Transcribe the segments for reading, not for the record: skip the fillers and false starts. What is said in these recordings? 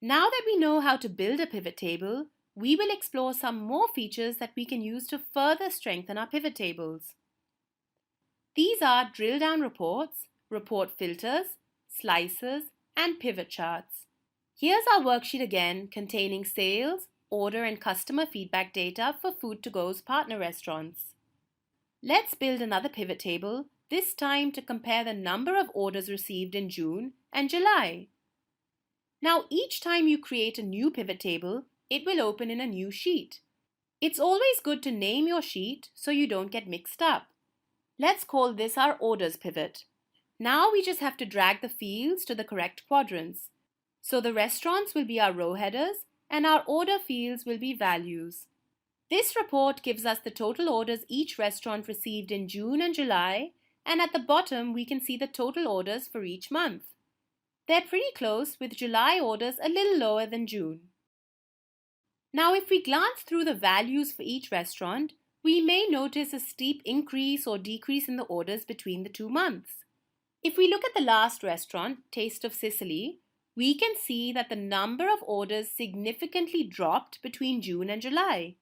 Now that we know how to build a pivot table, we will explore some more features that we can use to further strengthen our pivot tables. These are drill down reports, report filters, slicers, and pivot charts. Here's our worksheet again containing sales, order, and customer feedback data for Food to Go's partner restaurants. Let's build another pivot table, this time to compare the number of orders received in June and July. Now, each time you create a new pivot table, it will open in a new sheet. It's always good to name your sheet so you don't get mixed up. Let's call this our orders pivot. Now we just have to drag the fields to the correct quadrants. So the restaurants will be our row headers and our order fields will be values. This report gives us the total orders each restaurant received in June and July, and at the bottom we can see the total orders for each month. They're pretty close, with July orders a little lower than June. Now, if we glance through the values for each restaurant, we may notice a steep increase or decrease in the orders between the 2 months. If we look at the last restaurant, Taste of Sicily, we can see that the number of orders significantly dropped between June and July.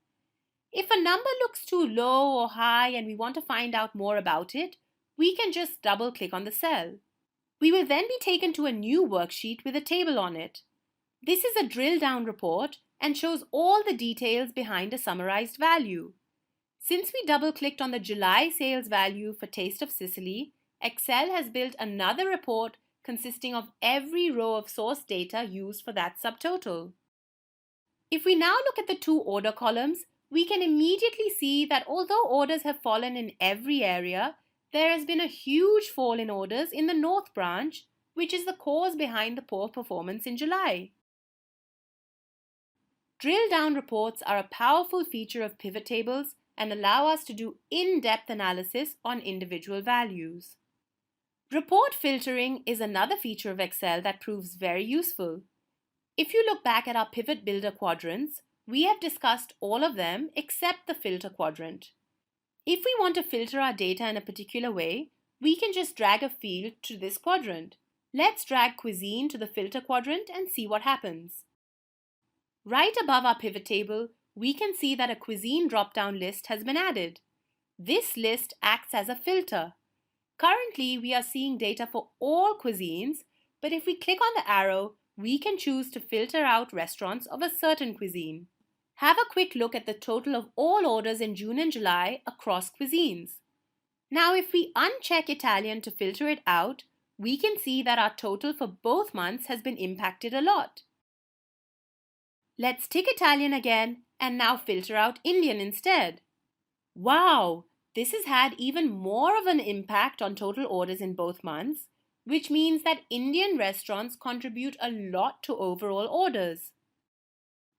If a number looks too low or high and we want to find out more about it, we can just double-click on the cell. We will then be taken to a new worksheet with a table on it. This is a drill-down report and shows all the details behind a summarized value. Since we double-clicked on the July sales value for Taste of Sicily, Excel has built another report consisting of every row of source data used for that subtotal. If we now look at the 2 order columns, we can immediately see that although orders have fallen in every area, there has been a huge fall in orders in the North branch, which is the cause behind the poor performance in July. Drill-down reports are a powerful feature of pivot tables and allow us to do in-depth analysis on individual values. Report filtering is another feature of Excel that proves very useful. If you look back at our pivot builder quadrants, we have discussed all of them except the filter quadrant. If we want to filter our data in a particular way, we can just drag a field to this quadrant. Let's drag cuisine to the filter quadrant and see what happens. Right above our pivot table, we can see that a cuisine drop-down list has been added. This list acts as a filter. Currently, we are seeing data for all cuisines, but if we click on the arrow, we can choose to filter out restaurants of a certain cuisine. Have a quick look at the total of all orders in June and July across cuisines. Now, if we uncheck Italian to filter it out, we can see that our total for both months has been impacted a lot. Let's tick Italian again and now filter out Indian instead. Wow, this has had even more of an impact on total orders in both months, which means that Indian restaurants contribute a lot to overall orders.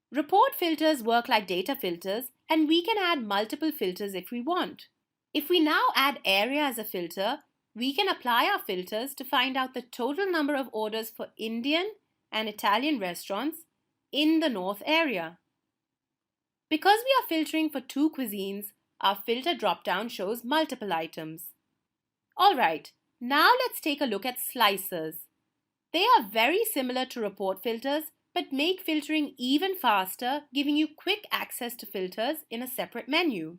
Report filters work like data filters, and we can add multiple filters if we want. If we now add area as a filter, we can apply our filters to find out the total number of orders for Indian and Italian restaurants in the North area. Because we are filtering for 2 cuisines, our filter drop-down shows multiple items. Alright, now let's take a look at slicers. They are very similar to report filters, but make filtering even faster, giving you quick access to filters in a separate menu.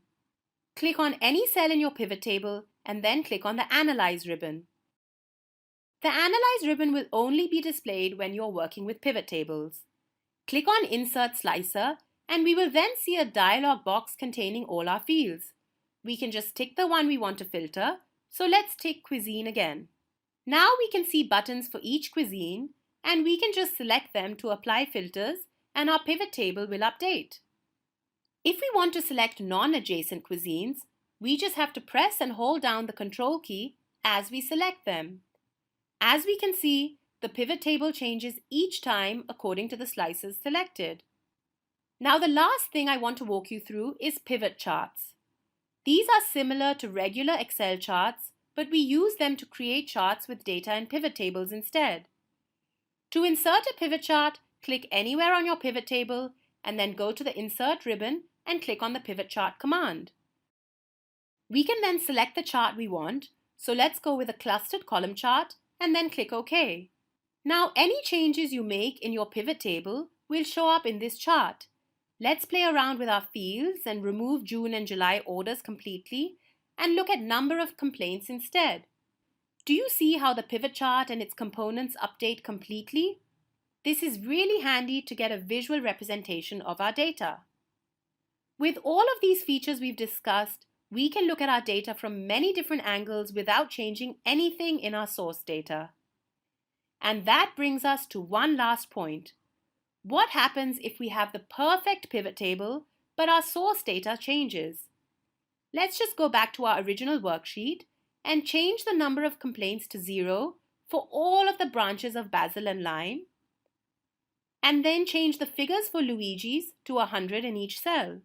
Click on any cell in your pivot table and then click on the Analyze ribbon. The Analyze ribbon will only be displayed when you're working with pivot tables. Click on Insert Slicer and we will then see a dialog box containing all our fields. We can just tick the one we want to filter, so let's tick Cuisine again. Now we can see buttons for each cuisine, and we can just select them to apply filters and our pivot table will update. If we want to select non-adjacent cuisines, we just have to press and hold down the Control key as we select them. As we can see, the pivot table changes each time according to the slices selected. Now the last thing I want to walk you through is pivot charts. These are similar to regular Excel charts, but we use them to create charts with data in pivot tables instead. To insert a pivot chart, click anywhere on your pivot table and then go to the Insert ribbon and click on the Pivot Chart command. We can then select the chart we want, so let's go with a clustered column chart and then click OK. Now, any changes you make in your pivot table will show up in this chart. Let's play around with our fields and remove June and July orders completely and look at number of complaints instead. Do you see how the pivot chart and its components update completely? This is really handy to get a visual representation of our data. With all of these features we've discussed, we can look at our data from many different angles without changing anything in our source data. And that brings us to one last point. What happens if we have the perfect pivot table, but our source data changes? Let's just go back to our original worksheet and change the number of complaints to 0 for all of the branches of Basil and Lime, and then change the figures for Luigi's to 100 in each cell.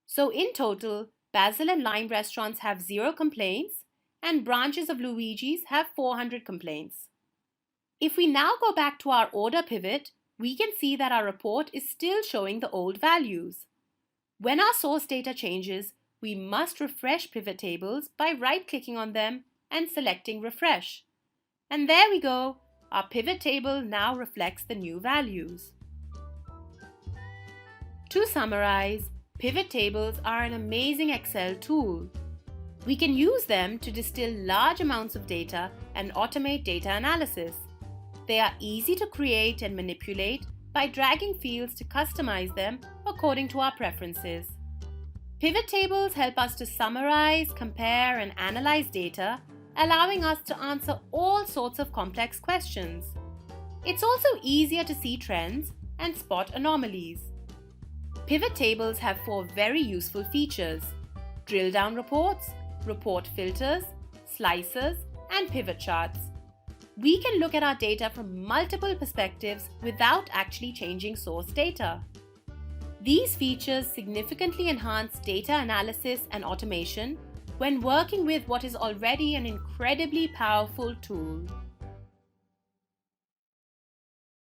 So in total, Basil and Lime restaurants have 0 complaints, and branches of Luigi's have 400 complaints. If we now go back to our order pivot, we can see that our report is still showing the old values. When our source data changes, we must refresh pivot tables by right-clicking on them and selecting Refresh. And there we go, our pivot table now reflects the new values. To summarize, pivot tables are an amazing Excel tool. We can use them to distill large amounts of data and automate data analysis. They are easy to create and manipulate by dragging fields to customize them according to our preferences. Pivot tables help us to summarize, compare, and analyze data, allowing us to answer all sorts of complex questions. It's also easier to see trends and spot anomalies. Pivot tables have 4 very useful features: drill down reports, report filters, slicers, and pivot charts. We can look at our data from multiple perspectives without actually changing source data. These features significantly enhance data analysis and automation when working with what is already an incredibly powerful tool.